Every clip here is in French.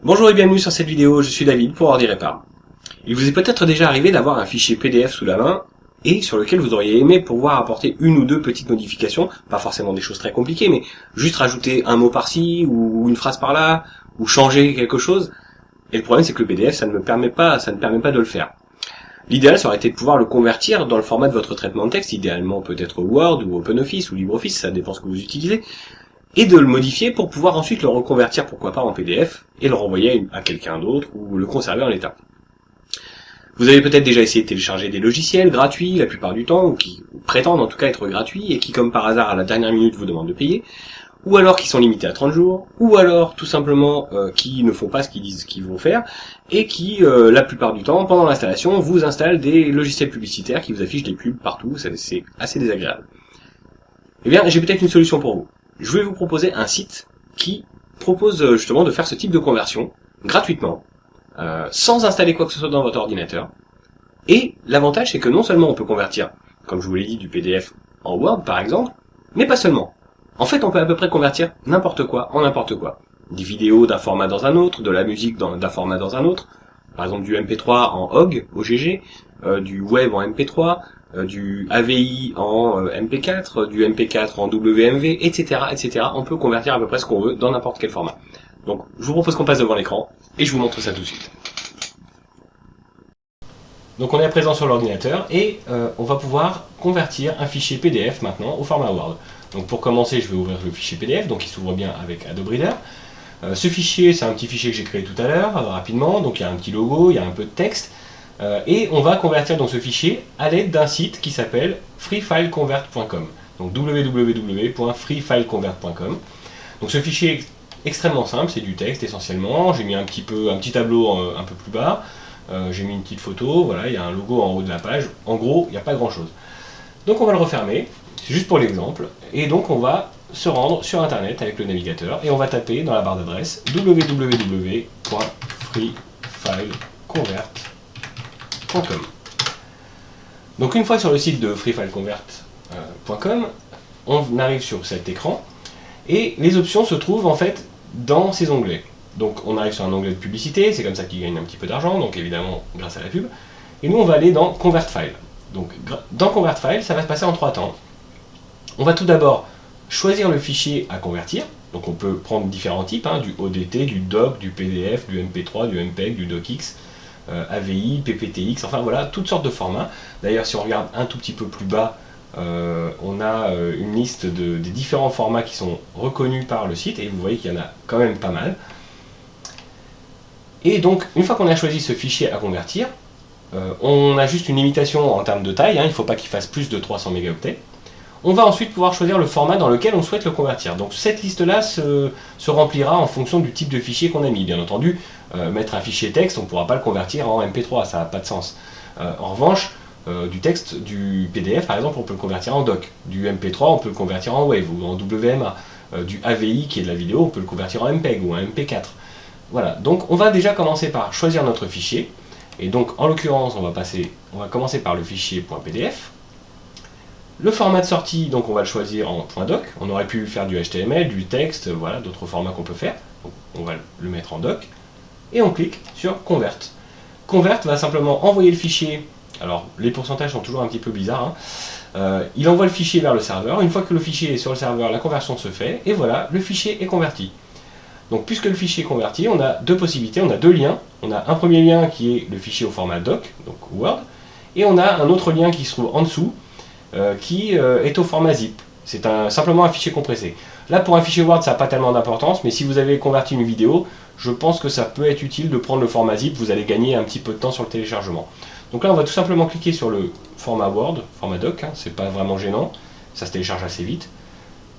Bonjour et bienvenue sur cette vidéo, je suis David pour Ordi Répar. Il vous est peut-être déjà arrivé d'avoir un fichier PDF sous la main et sur lequel vous auriez aimé pouvoir apporter une ou deux petites modifications, pas forcément des choses très compliquées, mais juste rajouter un mot par-ci ou une phrase par-là, ou changer quelque chose. Et le problème c'est que le PDF ça ne permet pas de le faire. L'idéal ça aurait été de pouvoir le convertir dans le format de votre traitement de texte, idéalement peut-être Word ou OpenOffice ou LibreOffice, ça dépend ce que vous utilisez, et de le modifier pour pouvoir ensuite le reconvertir pourquoi pas en PDF et le renvoyer à quelqu'un d'autre ou le conserver en l'état. Vous avez peut-être déjà essayé de télécharger des logiciels gratuits la plupart du temps, ou qui prétendent en tout cas être gratuits et qui comme par hasard à la dernière minute vous demandent de payer, ou alors qui sont limités à 30 jours, ou alors tout simplement qui ne font pas ce qu'ils disent qu'ils vont faire, et qui la plupart du temps pendant l'installation vous installent des logiciels publicitaires qui vous affichent des pubs partout, c'est assez désagréable. Eh bien j'ai peut-être une solution pour vous. Je vais vous proposer un site qui propose justement de faire ce type de conversion gratuitement, sans installer quoi que ce soit dans votre ordinateur. Et l'avantage c'est que non seulement on peut convertir, comme je vous l'ai dit, du PDF en Word par exemple, mais pas seulement. En fait on peut à peu près convertir n'importe quoi en n'importe quoi. Des vidéos d'un format dans un autre, de la musique d'un format dans un autre, par exemple du MP3 en OGG, du web en MP3, du AVI en MP4, du MP4 en WMV, etc., etc. On peut convertir à peu près ce qu'on veut dans n'importe quel format. Donc, je vous propose qu'on passe devant l'écran et je vous montre ça tout de suite. Donc, on est à présent sur l'ordinateur et on va pouvoir convertir un fichier PDF maintenant au format Word. Donc, pour commencer, je vais ouvrir le fichier PDF, donc il s'ouvre bien avec Adobe Reader. Ce fichier, c'est un petit fichier que j'ai créé tout à l'heure, rapidement. Donc, il y a un petit logo, il y a un peu de texte. Et on va convertir donc ce fichier à l'aide d'un site qui s'appelle freefileconvert.com. Donc www.freefileconvert.com. Donc ce fichier est extrêmement simple, c'est du texte essentiellement. J'ai mis un petit tableau un peu plus bas. J'ai mis une petite photo, voilà, il y a un logo en haut de la page. En gros, il n'y a pas grand chose. Donc on va le refermer, c'est juste pour l'exemple. Et donc on va se rendre sur internet avec le navigateur et on va taper dans la barre d'adresse www.freefileconvert.com. Donc une fois sur le site de freefileconvert.com, on arrive sur cet écran et les options se trouvent en fait dans ces onglets. Donc on arrive sur un onglet de publicité, c'est comme ça qu'ils gagnent un petit peu d'argent, donc évidemment grâce à la pub. Et nous on va aller dans Convert File. Donc dans Convert File, ça va se passer en 3 temps. On va tout d'abord choisir le fichier à convertir. Donc on peut prendre différents types, du ODT, du doc, du PDF, du MP3, du MPEG, du docx. AVI, PPTX, enfin voilà, toutes sortes de formats. D'ailleurs, si on regarde un tout petit peu plus bas, on a une liste des différents formats qui sont reconnus par le site, et vous voyez qu'il y en a quand même pas mal. Et donc, une fois qu'on a choisi ce fichier à convertir, on a juste une limitation en termes de taille, il ne faut pas qu'il fasse plus de 300 mégaoctets. On va ensuite pouvoir choisir le format dans lequel on souhaite le convertir. Donc cette liste-là se remplira en fonction du type de fichier qu'on a mis. Bien entendu, mettre un fichier texte, on ne pourra pas le convertir en MP3, ça n'a pas de sens. En revanche, du texte, du PDF par exemple, on peut le convertir en doc. Du MP3, on peut le convertir en WAV ou en WMA. Du AVI qui est de la vidéo, on peut le convertir en MPEG ou en MP4. Voilà, donc on va déjà commencer par choisir notre fichier. Et donc en l'occurrence, on va commencer par le fichier .pdf. Le format de sortie, donc on va le choisir en .doc. On aurait pu faire du HTML, du texte, voilà, d'autres formats qu'on peut faire. Donc on va le mettre en doc. Et on clique sur Convert. Convert va simplement envoyer le fichier. Alors les pourcentages sont toujours un petit peu bizarres. Il envoie le fichier vers le serveur. Une fois que le fichier est sur le serveur, la conversion se fait. Et voilà, le fichier est converti. Donc puisque le fichier est converti, on a deux possibilités, on a deux liens. On a un premier lien qui est le fichier au format doc, donc Word. Et on a un autre lien qui se trouve en dessous, qui est au format zip. C'est simplement un fichier compressé. Là, pour un fichier Word, ça n'a pas tellement d'importance, mais si vous avez converti une vidéo, je pense que ça peut être utile de prendre le format zip, vous allez gagner un petit peu de temps sur le téléchargement. Donc là, on va tout simplement cliquer sur le format Word, format doc, c'est pas vraiment gênant, ça se télécharge assez vite.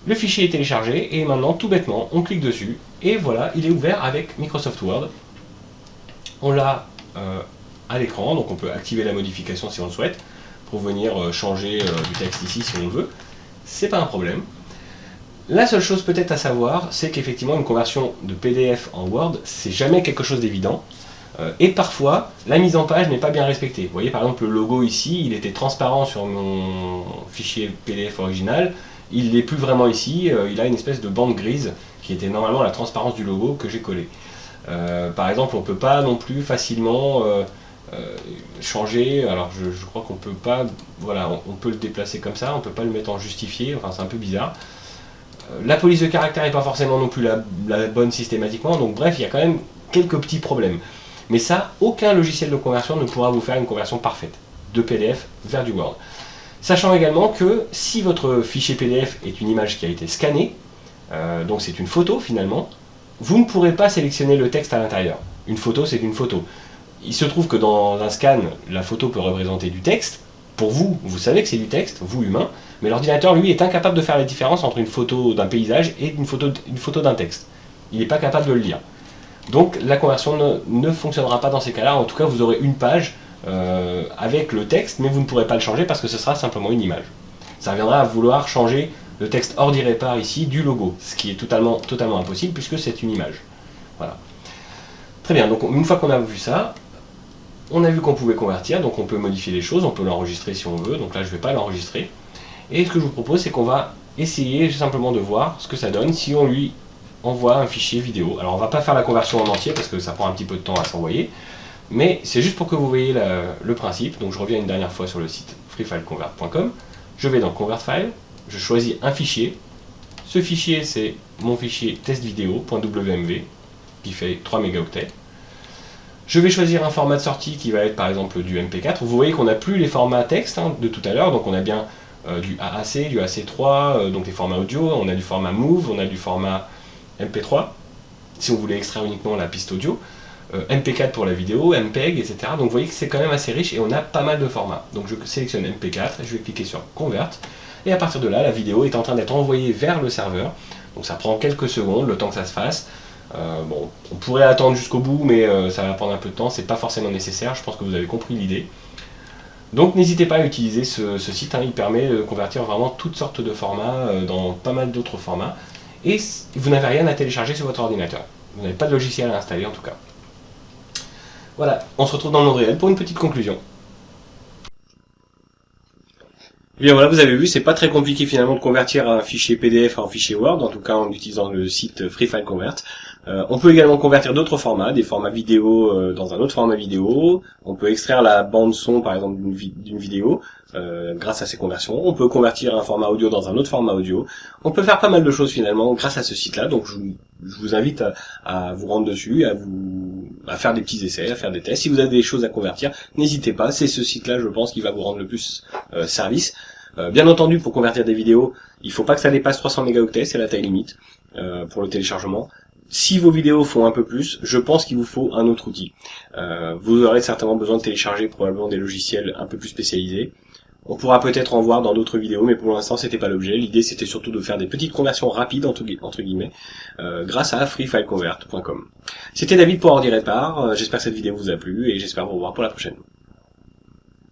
Le fichier est téléchargé, et maintenant, tout bêtement, on clique dessus, et voilà, il est ouvert avec Microsoft Word. On l'a à l'écran, donc on peut activer la modification si on le souhaite, pour venir changer du texte ici si on le veut, c'est pas un problème. La seule chose peut-être à savoir, c'est qu'effectivement une conversion de PDF en Word, c'est jamais quelque chose d'évident, et parfois la mise en page n'est pas bien respectée. Vous voyez par exemple le logo ici, il était transparent sur mon fichier PDF original, il n'est plus vraiment ici, il a une espèce de bande grise qui était normalement la transparence du logo que j'ai collé. Par exemple, on peut pas non plus facilement changer. Alors je crois qu'on peut pas, voilà, on peut le déplacer comme ça, on peut pas le mettre en justifié, enfin c'est un peu bizarre. La police de caractère n'est pas forcément non plus la bonne systématiquement, donc bref, il y a quand même quelques petits problèmes. Mais ça, aucun logiciel de conversion ne pourra vous faire une conversion parfaite de PDF vers du Word. Sachant également que si votre fichier PDF est une image qui a été scannée, donc c'est une photo finalement, vous ne pourrez pas sélectionner le texte à l'intérieur. Une photo, c'est une photo. Il se trouve que dans un scan, la photo peut représenter du texte. Pour vous, vous savez que c'est du texte, vous humain, mais l'ordinateur, lui, est incapable de faire la différence entre une photo d'un paysage et une photo d'un texte. Il n'est pas capable de le lire. Donc la conversion ne fonctionnera pas dans ces cas-là. En tout cas, vous aurez une page avec le texte, mais vous ne pourrez pas le changer parce que ce sera simplement une image. Ça reviendra à vouloir changer le texte hors d'Irrepar ici du logo, ce qui est totalement impossible puisque c'est une image. Voilà. Très bien, donc une fois qu'on a vu ça, on a vu qu'on pouvait convertir, donc on peut modifier les choses, on peut l'enregistrer si on veut, donc là je ne vais pas l'enregistrer. Et ce que je vous propose, c'est qu'on va essayer simplement de voir ce que ça donne si on lui envoie un fichier vidéo. Alors on ne va pas faire la conversion en entier parce que ça prend un petit peu de temps à s'envoyer, mais c'est juste pour que vous voyez le principe. Donc je reviens une dernière fois sur le site freefileconvert.com, je vais dans Convert File, je choisis un fichier. Ce fichier, c'est mon fichier testvideo.wmv qui fait 3 mégaoctets. Je vais choisir un format de sortie qui va être par exemple du MP4. Vous voyez qu'on n'a plus les formats texte de tout à l'heure, donc on a bien du AAC, du AC3, donc des formats audio, on a du format Move, on a du format MP3, si on voulait extraire uniquement la piste audio, MP4 pour la vidéo, MPEG, etc. Donc vous voyez que c'est quand même assez riche et on a pas mal de formats. Donc je sélectionne MP4, je vais cliquer sur Convert, et à partir de là, la vidéo est en train d'être envoyée vers le serveur. Donc ça prend quelques secondes, le temps que ça se fasse. Bon, on pourrait attendre jusqu'au bout, mais ça va prendre un peu de temps, c'est pas forcément nécessaire, je pense que vous avez compris l'idée. Donc n'hésitez pas à utiliser ce site, il permet de convertir vraiment toutes sortes de formats dans pas mal d'autres formats, et vous n'avez rien à télécharger sur votre ordinateur. Vous n'avez pas de logiciel à installer en tout cas. Voilà, on se retrouve dans le monde réel pour une petite conclusion. Bien voilà, vous avez vu, c'est pas très compliqué finalement de convertir un fichier PDF en fichier Word, en tout cas en utilisant le site FreeFileConvert. On peut également convertir d'autres formats, des formats vidéo dans un autre format vidéo. On peut extraire la bande son par exemple d'une vidéo grâce à ces conversions. On peut convertir un format audio dans un autre format audio. On peut faire pas mal de choses finalement grâce à ce site-là, donc je vous invite à vous rendre dessus, à faire des petits essais, à faire des tests. Si vous avez des choses à convertir, n'hésitez pas, c'est ce site-là je pense qui va vous rendre le plus service. Bien entendu, pour convertir des vidéos, il faut pas que ça dépasse 300 mégaoctets, c'est la taille limite pour le téléchargement. Si vos vidéos font un peu plus, je pense qu'il vous faut un autre outil. Vous aurez certainement besoin de télécharger probablement des logiciels un peu plus spécialisés. On pourra peut-être en voir dans d'autres vidéos, mais pour l'instant c'était pas l'objet. L'idée c'était surtout de faire des petites conversions rapides entre guillemets grâce à freefileconvert.com. C'était David pour Ordi Répar. J'espère que cette vidéo vous a plu et j'espère vous revoir pour la prochaine.